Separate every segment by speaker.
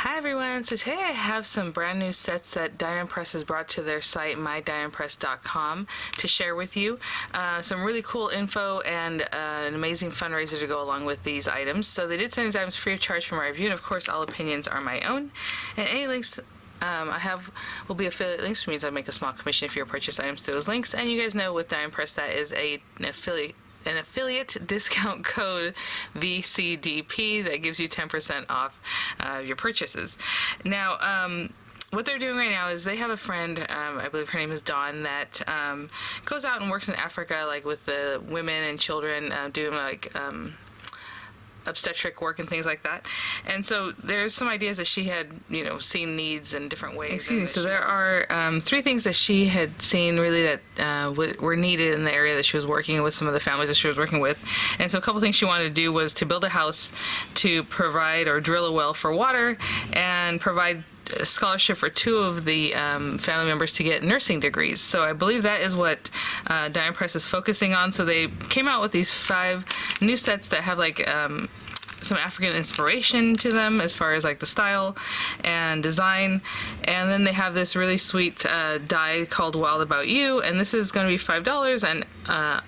Speaker 1: Hi everyone, so today I have some brand new sets that Diamond Press has brought to their site, mydiamondpress.com, to share with you. Some really cool info and an amazing fundraiser to go along with these items. So they did send these items free of charge for my review, and of course all opinions are my own. And any links I have will be affiliate links, which means I make a small commission if you purchase items through those links. And you guys know with Diamond Press that is an affiliate discount code VCDP that gives you 10% off your purchases. Now, what they're doing right now is they have a friend, I believe her name is Dawn, that goes out and works in Africa, like with the women and children, doing like obstetric work and things like that. And so there's some ideas that she had, seen needs in different ways. Excuse me. So there are 3 things that she had seen really that were needed in the area that she was working with, some of the families that she was working with. And so a couple things she wanted to do was to build a house, to provide or drill a well for water, and provide a scholarship for 2 of the family members to get nursing degrees. So I believe that is what Diamond Press is focusing on. So they came out with these 5 new sets that have like some African inspiration to them as far as like the style and design. And then they have this really sweet die called Wild About You, and this is going to be $5, and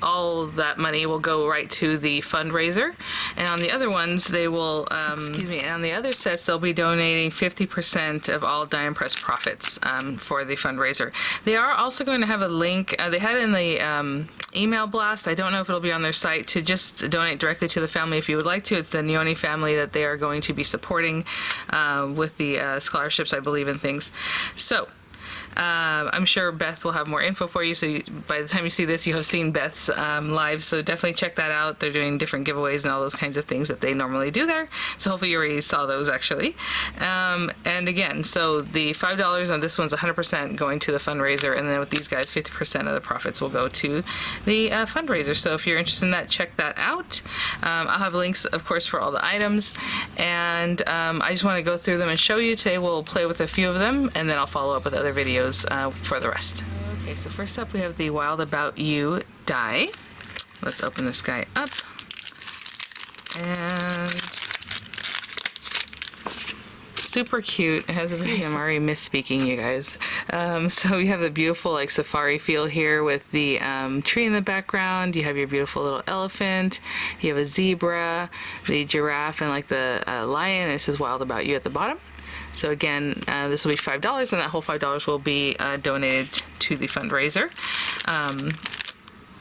Speaker 1: all that money will go right to the fundraiser. And on the other ones, they will and on the other sets, they'll be donating 50% of all Diamond Press profits for the fundraiser. They are also going to have a link, they had it in the email blast, I don't know if it'll be on their site, to just donate directly to the family if you would like to. It's the Nyoni family that they are going to be supporting with the scholarships, I believe, and things. So I'm sure Beth will have more info for you, so by the time you see this, you have seen Beth's live, so definitely check that out. They're doing different giveaways and all those kinds of things that they normally do there, so hopefully you already saw those actually. And again, so the $5 on this one's 100% going to the fundraiser, and then with these guys, 50% of the profits will go to the fundraiser. So if you're interested in that, check that out. I'll have links, of course, for all the items, and I just want to go through them and show you. Today we'll play with a few of them, and then I'll follow up with other videos for the rest. Okay, so first up we have the Wild About You die. Let's open this guy up. And super cute. It has, I'm already misspeaking, you guys. So you have the beautiful like safari feel here with the tree in the background. You have your beautiful little elephant. You have a zebra, the giraffe, and like the lion. It says Wild About You at the bottom. So again, this will be $5, and that whole $5 will be donated to the fundraiser. And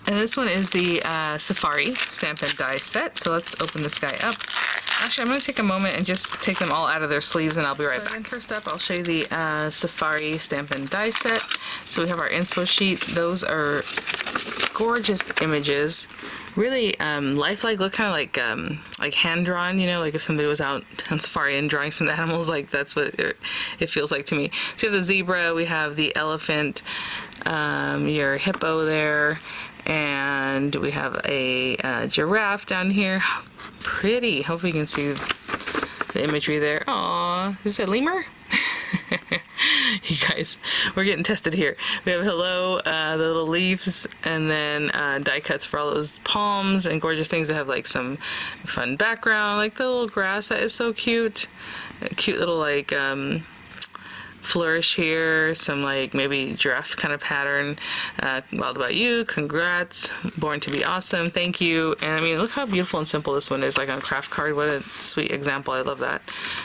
Speaker 1: this one is the Safari Stamp and Die set. So let's open this guy up. Actually, I'm going to take a moment and just take them all out of their sleeves, and I'll be right back. And first up, I'll show you the Safari Stamp and Die set. So we have our inspo sheet. Those are gorgeous images. Really lifelike, look kind of like hand-drawn, like if somebody was out on safari and drawing some animals, like that's what it feels like to me. So you have the zebra, we have the elephant, your hippo there, and we have a giraffe down here. How pretty. Hopefully you can see the imagery there. Aww, is that lemur? You guys, we're getting tested here. We have hello, the little leaves, and then die cuts for all those palms and gorgeous things that have like some fun background, like the little grass that is so cute. A cute little like flourish here, some like maybe giraffe kind of pattern. Wild About You, congrats, born to be awesome, thank you. And I mean, look how beautiful and simple this one is, like on a craft card. What a sweet example, I love that.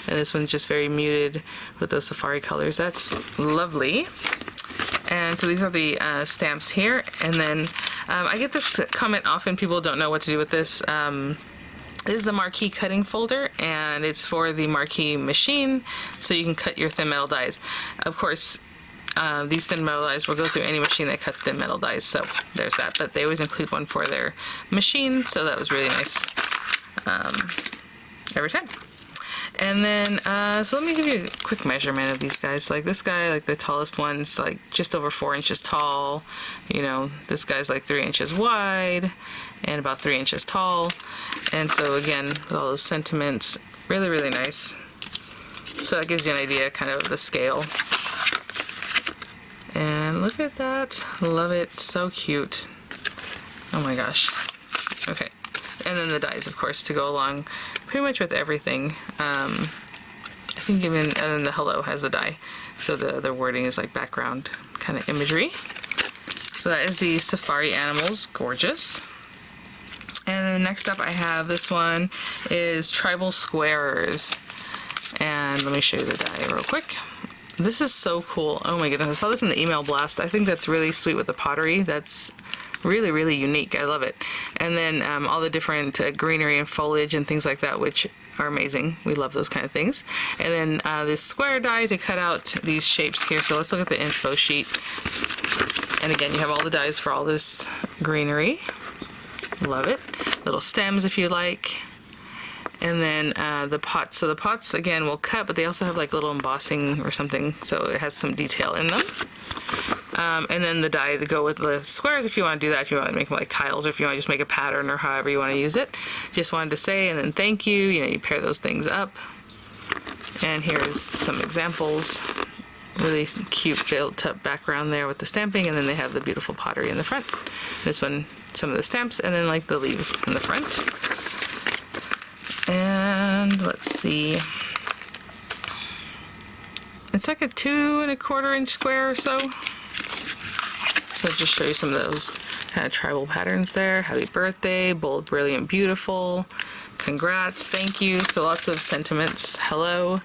Speaker 1: And this one's just very muted with those safari colors. That's lovely. And so these are the stamps here. And then I get this comment often, people don't know what to do with this. This is the marquee cutting folder, and it's for the marquee machine, so you can cut your thin metal dies. Of course, these thin metal dies will go through any machine that cuts thin metal dies, so there's that. But they always include one for their machine, so that was really nice every time. And then, so let me give you a quick measurement of these guys. Like this guy, like the tallest one's like just over 4 inches tall. This guy's like 3 inches wide and about 3 inches tall. And so again, with all those sentiments, really, really nice. So that gives you an idea kind of of the scale. And look at that. Love it. So cute. Oh my gosh. Okay. And then the dies, of course, to go along pretty much with everything. I think even, and then the hello has the die. So the wording is like background kind of imagery. So that is the Safari Animals, gorgeous. And then next up I have this one is Tribal Squares. And let me show you the die real quick. This is so cool. Oh my goodness, I saw this in the email blast. I think that's really sweet with the pottery. That's really, really unique. I love it. And then all the different greenery and foliage and things like that, which are amazing. We love those kind of things. And then this square die to cut out these shapes here. So let's look at the inspo sheet. And again, you have all the dies for all this greenery. Love it. Little stems if you like. And then the pots. So the pots, again, will cut, but they also have like little embossing or something. So it has some detail in them. And then the die to go with the squares if you want to do that, if you want to make them like tiles, or if you want to just make a pattern, or however you want to use it. Just wanted to say, and then thank you. You know, you pair those things up. And here's some examples. Really cute built up background there with the stamping, and then they have the beautiful pottery in the front. This one, some of the stamps, and then like the leaves in the front. And let's see. It's like a 2 1/4 inch square or so. So I'll just show you some of those kind of tribal patterns there. Happy birthday, bold, brilliant, beautiful. Congrats, thank you. So lots of sentiments. Hello.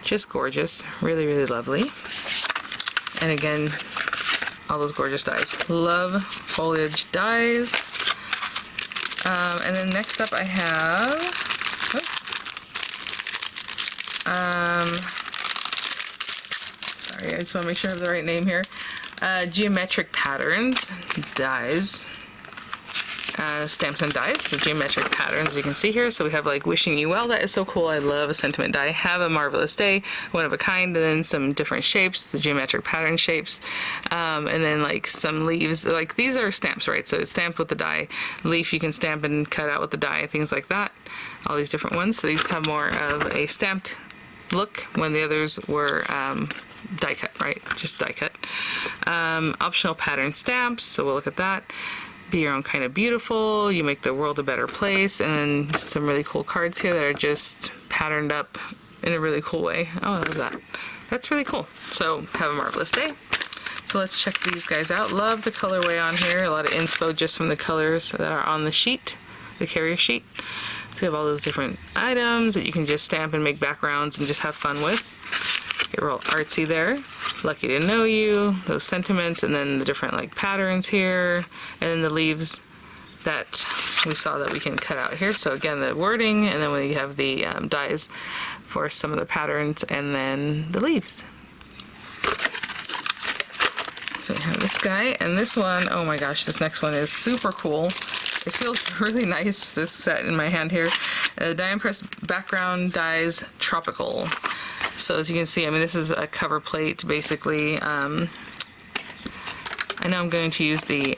Speaker 1: Just gorgeous. Really, really lovely. And again, all those gorgeous dies. Love foliage dies. And then next up I have, sorry, I just want to make sure I have the right name here. Geometric Patterns dies. Stamps and dies, so geometric patterns you can see here. So we have like wishing you well. That is so cool. I love a sentiment die. Have a marvelous day, one of a kind, and then some different shapes, the geometric pattern shapes, and then like some leaves. Like these are stamps, right? So it's stamped with the die. Leaf you can stamp and cut out with the die, things like that. All these different ones. So these have more of a stamped look when the others were die cut, right? Just die cut. Optional pattern stamps. So we'll look at that. Be your own kind of beautiful, you make the world a better place, and then some really cool cards here that are just patterned up in a really cool way. Oh, I love that. That's really cool. So have a marvelous day. So let's check these guys out. Love the colorway on here. A lot of inspo just from the colors that are on the sheet, the carrier sheet. So you have all those different items that you can just stamp and make backgrounds and just have fun with. Get real artsy there. Lucky to know you, those sentiments, and then the different like patterns here, and then the leaves that we saw that we can cut out here. So again, the wording, and then we have the dies for some of the patterns, and then the leaves. So we have this guy, and this one, oh my gosh, this next one is super cool. It feels really nice, this set in my hand here. Die Impress Background Dies Tropical. So as you can see, I mean, this is a cover plate, basically. I know I'm going to use the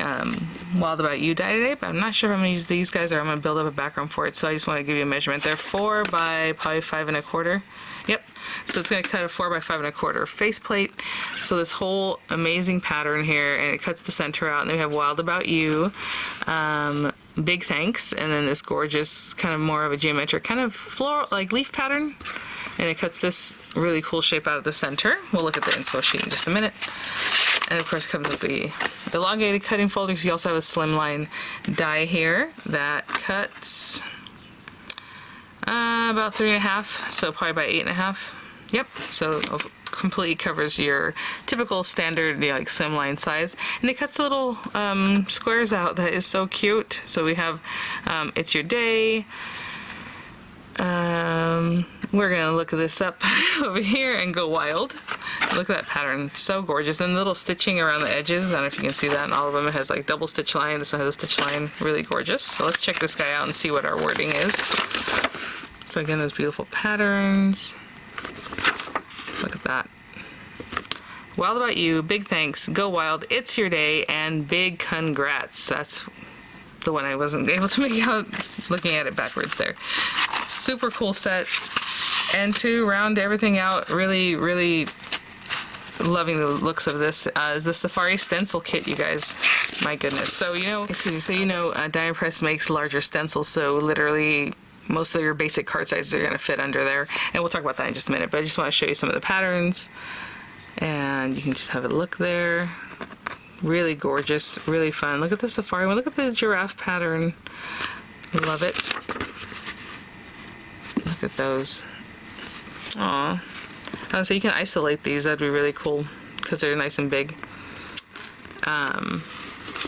Speaker 1: Wild About You die today, but I'm not sure if I'm going to use these guys or I'm going to build up a background for it. So I just want to give you a measurement. They're 4 by probably 5 1/4. Yep. So it's going to cut a 4 by 5 1/4 faceplate. So this whole amazing pattern here, and it cuts the center out. And then we have Wild About You, Big Thanks, and then this gorgeous kind of more of a geometric kind of floral, like leaf pattern. And it cuts this really cool shape out of the center. We'll look at the inspo sheet in just a minute. And of course it comes with the elongated cutting folders. You also have a slimline die here that cuts about 3 1/2, so probably about 8 1/2. Yep, so completely covers your typical standard, you know, like slimline size. And it cuts little squares out. That is so cute. So we have It's Your Day. We're gonna look this up over here and go wild. Look at that pattern, so gorgeous. And the little stitching around the edges, I don't know if you can see that in all of them. It has like double stitch line, this one has a stitch line, really gorgeous. So let's check this guy out and see what our wording is. So again, those beautiful patterns. Look at that. Wild About You, Big Thanks, Go Wild, It's Your Day, and Big Congrats. That's the one I wasn't able to make out looking at it backwards there. Super cool set. And to round everything out, really, really loving the looks of this is the Safari stencil kit, you guys. My goodness. So, you know, Die Impress makes larger stencils, so literally most of your basic card sizes are going to fit under there. And we'll talk about that in just a minute, but I just want to show you some of the patterns. And you can just have a look there. Really gorgeous, really fun. Look at the safari one. Look at the giraffe pattern. I love it. Look at those. Aw. So you can isolate these. That'd be really cool because they're nice and big. And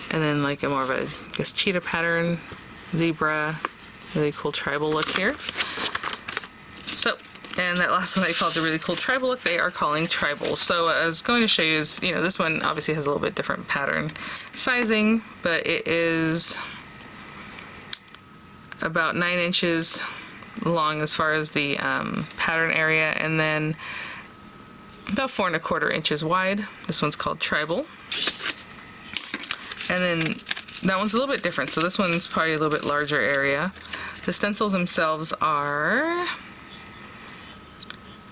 Speaker 1: then like a more of a, I guess, cheetah pattern, zebra, really cool tribal look here. So, and that last one I called the really cool tribal look, they are calling tribal. So what I was going to show you is, you know, this one obviously has a little bit different pattern sizing, but it is about 9 inches long as far as the pattern area, and then about 4 1/4 inches wide. This one's called tribal. And then that one's a little bit different. So this one's probably a little bit larger area. The stencils themselves are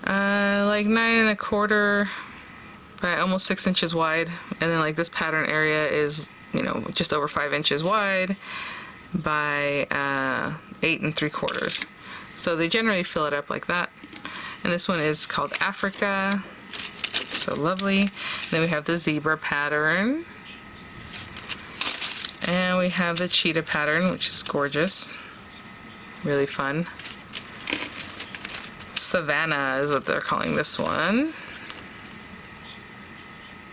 Speaker 1: like 9 1/4 by almost 6 inches wide. And then like this pattern area is, you know, just over 5 inches wide by 8 3/4. So they generally fill it up like that. And this one is called Africa. So lovely. Then we have the zebra pattern. And we have the cheetah pattern, which is gorgeous. Really fun. Savannah is what they're calling this one.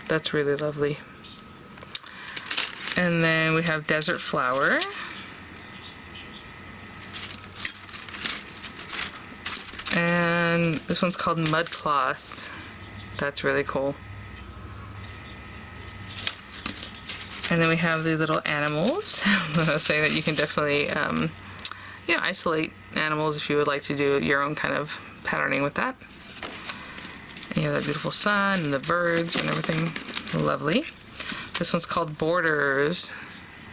Speaker 1: That's really lovely. And then we have desert flower. And this one's called mud cloth. That's really cool. And then we have the little animals. I was saying that you can definitely, you know, isolate animals if you would like to do your own kind of patterning with that. And you have that beautiful sun and the birds and everything. Lovely. This one's called borders.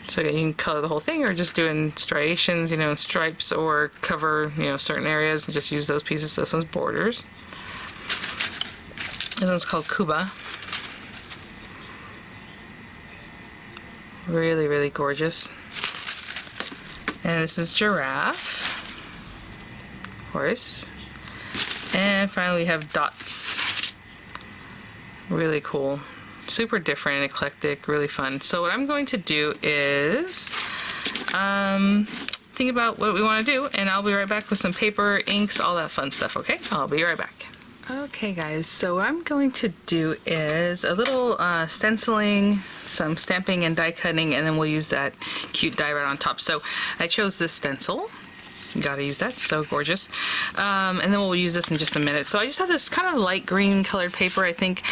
Speaker 1: So you can color the whole thing or just do in striations, you know, stripes, or cover, you know, certain areas and just use those pieces. This one's borders. This one's called Cuba. Really, really gorgeous. And this is giraffe, of course. And finally we have dots. Really cool. Super different, eclectic, really fun. So what I'm going to do is think about what we want to do, and I'll be right back with some paper, inks, all that fun stuff, okay? I'll be right back. Okay guys, so what I'm going to do is a little stenciling, some stamping and die cutting, and then we'll use that cute die right on top. So I chose this stencil. You gotta use that, so gorgeous. And then we'll use this in just a minute. So I just have this kind of light green colored paper. I think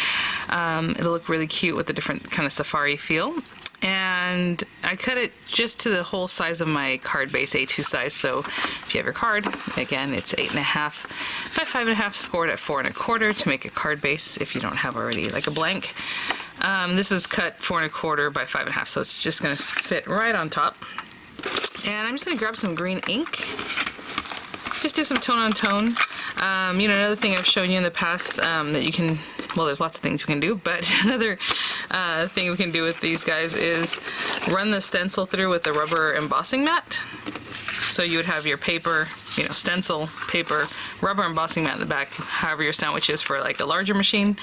Speaker 1: it'll look really cute with the different kind of safari feel. And I cut it just to the whole size of my card base, A2 size. So if you have your card, again, it's 8.5 by 5.5, scored at 4 1/4 to make a card base if you don't have already like a blank. This is cut 4 1/4 by 5.5, so it's just gonna fit right on top. And I'm just gonna grab some green ink. Just do some tone on tone. You know, another thing I've shown you in the past that you can, well, there's lots of things you can do, but another thing we can do with these guys is run the stencil through with a rubber embossing mat. So you would have your paper, you know, stencil, paper, rubber embossing mat in the back, however your sandwich is for like a larger machine,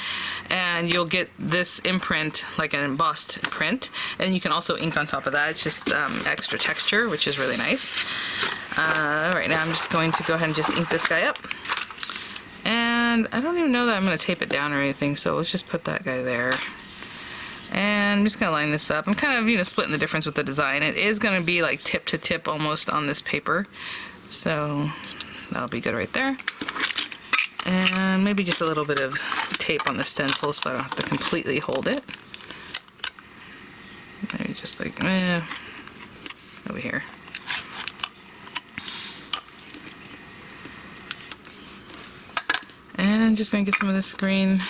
Speaker 1: and you'll get this imprint, like an embossed print, and you can also ink on top of that. It's just extra texture, which is really nice. Right now I'm just going to go ahead and just ink this guy up. And I don't even know that I'm going to tape it down or anything, so let's just put that guy there. And I'm just going to line this up. I'm kind of, you know, splitting the difference with the design. It is going to be like tip to tip almost on this paper. So that'll be good right there. And maybe just a little bit of tape on the stencil so I don't have to completely hold it. Maybe just like, over here. And I'm just going to get some of this green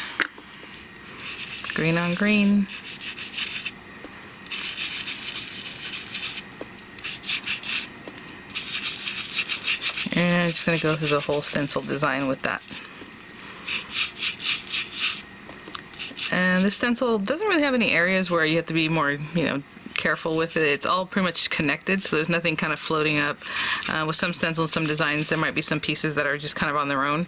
Speaker 1: on green. And I'm just going to go through the whole stencil design with that. And this stencil doesn't really have any areas where you have to be more, you know, careful with it. It's all pretty much connected, so there's nothing kind of floating up. With some stencils, some designs, there might be some pieces that are just kind of on their own.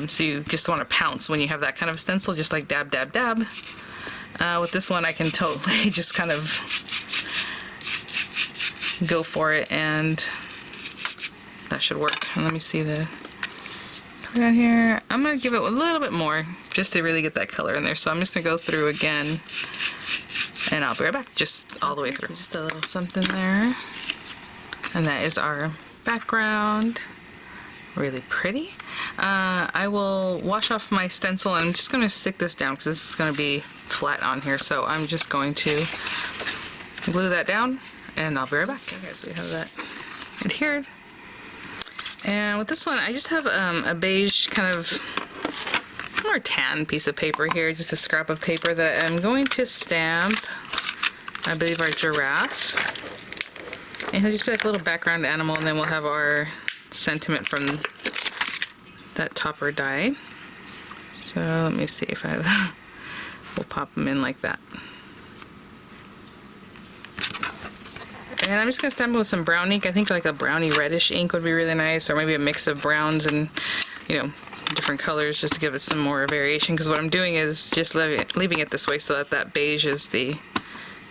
Speaker 1: So you just want to pounce when you have that kind of a stencil, just like dab, dab, dab. With this one, I can totally just kind of go for it, and that should work. And let me see the color down here. I'm going to give it a little bit more just to really get that color in there. So I'm just going to go through again, and I'll be right back, just all the way through. So just a little something there. And that is our background. Really pretty. I will wash off my stencil, and I'm just going to stick this down because this is going to be flat on here. So I'm just going to glue that down, and I'll be right back. Okay, so we have that adhered. And with this one, I just have a beige kind of more tan piece of paper here, just a scrap of paper that I'm going to stamp, I believe, our giraffe. And he'll just be like a little background animal, and then we'll have our sentiment from that topper die. So let me see if we'll pop them in like that. And I'm just going to stamp it with some brown ink. I think like a browny reddish ink would be really nice, or maybe a mix of browns and, you know, different colors just to give it some more variation, because what I'm doing is just leaving it this way so that that beige is the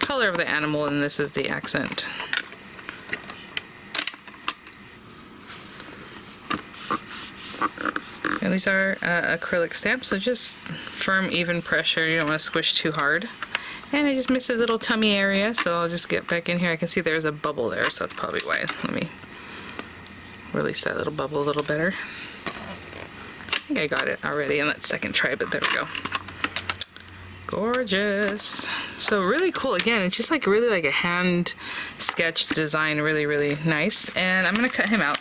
Speaker 1: color of the animal and this is the accent. And these are acrylic stamps, so just firm, even pressure. You don't want to squish too hard. And I just missed this little tummy area, so I'll just get back in here. I can see there's a bubble there, so that's probably why. Let me release that little bubble a little better. I think I got it already on that second try, but there we go. Gorgeous. So really cool. Again, it's just like really like a hand sketched design. Really, really nice. And I'm going to cut him out.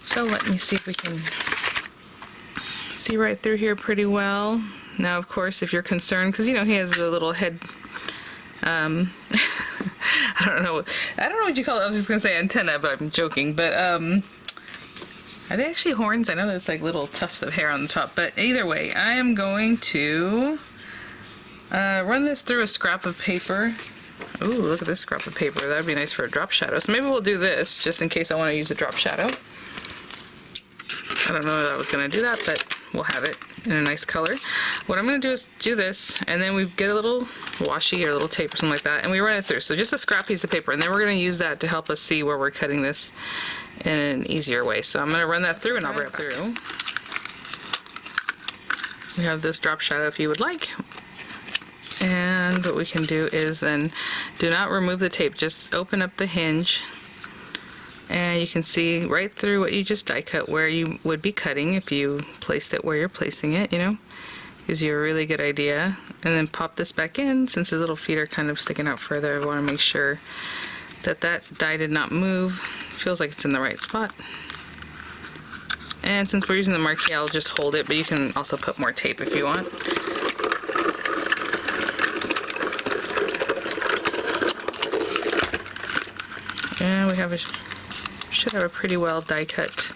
Speaker 1: So let me see if we can see right through here pretty well. Now, of course, if you're concerned, because, you know, he has a little head, I don't know what you call it. I was just going to say antenna, but I'm joking. But are they actually horns? I know there's like little tufts of hair on the top. But either way, I am going to run this through a scrap of paper. Ooh, look at this scrap of paper. That would be nice for a drop shadow. So maybe we'll do this just in case I want to use a drop shadow. I don't know if I was going to do that, but we'll have it in a nice color. What I'm going to do is do this, and then we get a little washi or a little tape or something like that, and we run it through. So just a scrap piece of paper, and then we're going to use that to help us see where we're cutting this in an easier way. So I'm going to run that through, and I'll bring it through. We have this drop shadow if you would like. And what we can do is then do not remove the tape, just open up the hinge. And you can see right through what you just die cut where you would be cutting if you placed it where you're placing it, you know. Gives you a really good idea. And then pop this back in. Since his little feet are kind of sticking out further, I want to make sure that that die did not move. Feels like it's in the right spot. And since we're using the marquee, I'll just hold it, but you can also put more tape if you want. And we have should have a pretty well die cut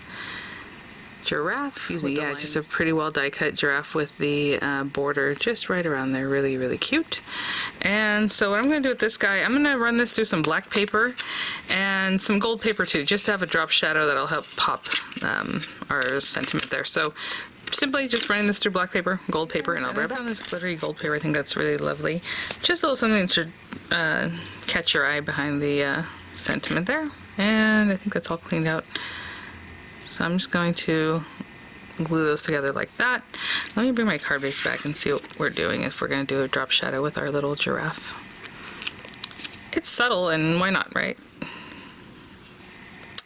Speaker 1: giraffe. Excuse me, yeah, just a pretty well die cut giraffe with the border just right around there. Really, really cute. And so what I'm going to do with this guy, I'm going to run this through some black paper and some gold paper too, just to have a drop shadow that'll help pop our sentiment there. So simply just running this through black paper, gold paper, and I'll wrap on this glittery gold paper. I think that's really lovely. Just a little something to catch your eye behind the sentiment there. And I think that's all cleaned out. So I'm just going to glue those together like that. Let me bring my card base back and see what we're doing if we're going to do a drop shadow with our little giraffe. It's subtle, and why not, right?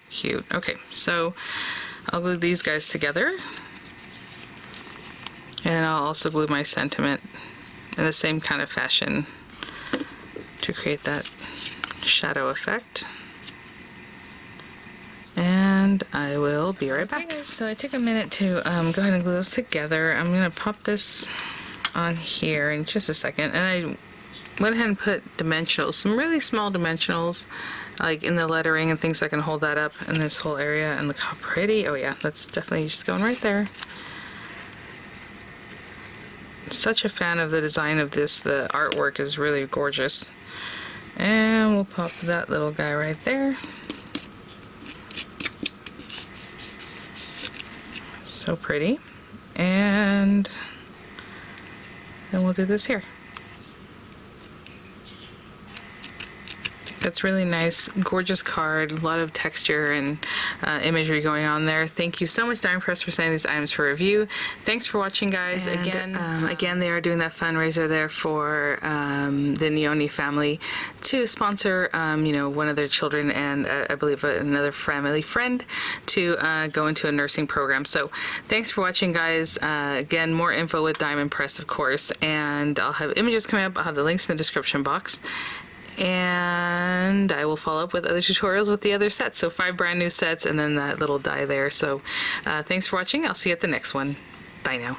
Speaker 1: Cute. Okay, so I'll glue these guys together. And I'll also glue my sentiment in the same kind of fashion to create that shadow effect. And I will be right back. Okay, so I took a minute to go ahead and glue those together. I'm going to pop this on here in just a second. And I went ahead and put dimensionals, some really small dimensionals, like in the lettering and things, so I can hold that up in this whole area. And look how pretty. Oh yeah, that's definitely just going right there. Such a fan of the design of this. The artwork is really gorgeous. And we'll pop that little guy right there. So pretty. And then we'll do this here. That's really nice, gorgeous card, a lot of texture and imagery going on there. Thank you so much, Diamond Press, for sending these items for review. Thanks for watching, guys. And, again, they are doing that fundraiser there for the Neoni family to sponsor, one of their children and I believe another family friend to go into a nursing program. So thanks for watching, guys. Again, more info with Diamond Press, of course, and I'll have images coming up. I'll have the links in the description box. And I will follow up with other tutorials with the other sets. So 5 brand new sets and then that little die there. So thanks for watching. I'll see you at the next one. Bye now.